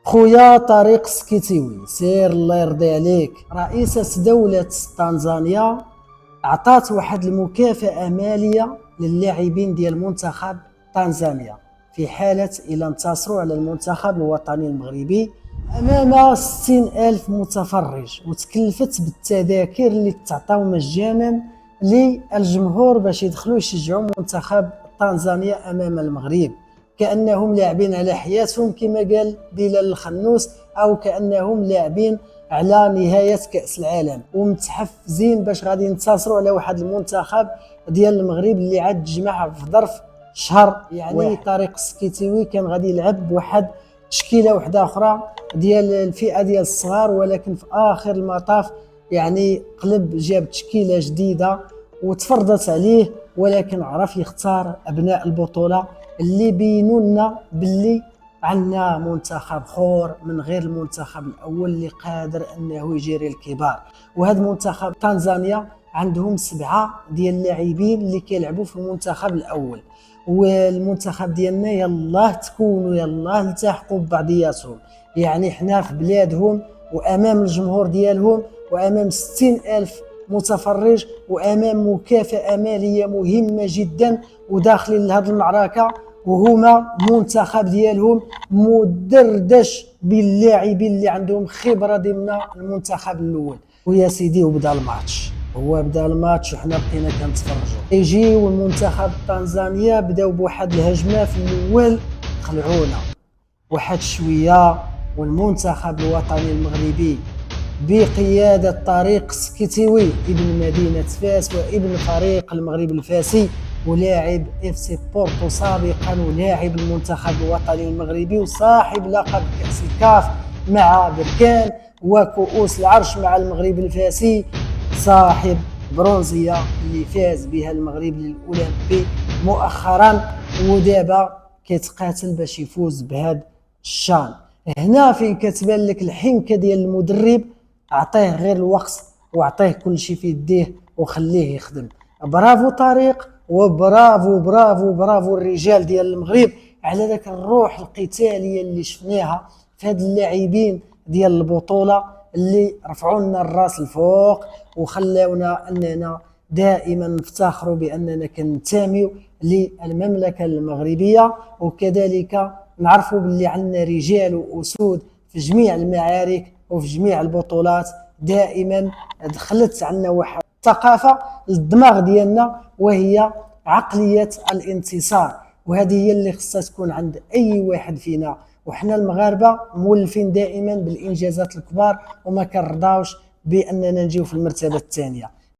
خويا طارق السكيتيوي، سير الله يرضي عليك. رئيسة دولة تنزانيا عطات واحد المكافأة مالية للاعبين ديال منتخب تنزانيا في حالة إلى انتصروا على المنتخب الوطني المغربي أمام 60 ألف متفرج، وتكلفت بالتذاكر اللي تعطاو مجانا للجمهور باش يدخلوا يشجعوا منتخب تنزانيا أمام المغرب، كأنهم لاعبين على حياتهم كما قال بلال الخنوس، أو كأنهم لاعبين على نهاية كأس العالم، ومتحفزين باش غادي ينتصروا على واحد المنتخب ديال المغرب اللي عاد تجمع في ظرف شهر. يعني طارق السكيتيوي كان غادي يلعب بواحد تشكيله واحده اخرى ديال الفئه ديال الصغار، ولكن في اخر المطاف يعني قلب جاب تشكيله جديده وتفرضت عليه، ولكن عرف يختار ابناء البطوله اللي بينوا لنا باللي عندنا منتخب خور من غير المنتخب الاول اللي قادر انه يجيري الكبار. وهذا منتخب تنزانيا عندهم 7 ديال اللاعبين اللي كيلعبوا في المنتخب الاول، والمنتخب ديالنا يلاه تكونوا يلاه التحقوا ببعضياتهم، يعني حنا في بلادهم وامام الجمهور ديالهم وامام 60 ألف متفرج وامام مكافأة مالية مهمة جدا، وداخلين لهذه المعركة وهما منتخب ديالهم مدردش باللاعبين اللي عندهم خبرة ضمن المنتخب الاول. ويا سيدي وبدا الماتش، هو بدا الماتش وحنا بقينا كنتفرجوا. يجيو المنتخب تنزانيا بداو بواحد الهجمه في الاول خلعونا واحد شويه، والمنتخب الوطني المغربي بقياده طارق السكيتيوي ابن مدينه فاس وابن فريق المغرب الفاسي ولاعب اف سي بورتو سابقا ولاعب المنتخب الوطني المغربي وصاحب لقب كاس الكاف مع بركان وكؤوس العرش مع المغرب الفاسي، صاحب برونزيه اللي فاز بها المغرب للاولمبي مؤخرا، ودابا كيتقاتل باش يفوز بهذا الشان. هنا فين كتبان لك الحنكه ديال المدرب، اعطيه غير الوقت واعطيه كل شيء في يديه وخليه يخدم. برافو طارق، وبرافو برافو برافو الرجال ديال المغرب على ذاك الروح القتاليه اللي شفناها في هاد اللاعبين ديال البطوله اللي رفعوا لنا الراس الفوق وخلاونا اننا دائما نفتخروا باننا كننتميو للمملكه المغربيه، وكذلك نعرفوا باللي عندنا رجال واسود في جميع المعارك وفي جميع البطولات. دائما دخلت عندنا واحد الثقافه للدماغ ديالنا وهي عقليه الانتصار، وهذه هي اللي خصها تكون عند اي واحد فينا. وحنا المغاربه مولفين دائما بالانجازات الكبار وما كنرضاوش باننا نجيو في المرتبه الثانيه.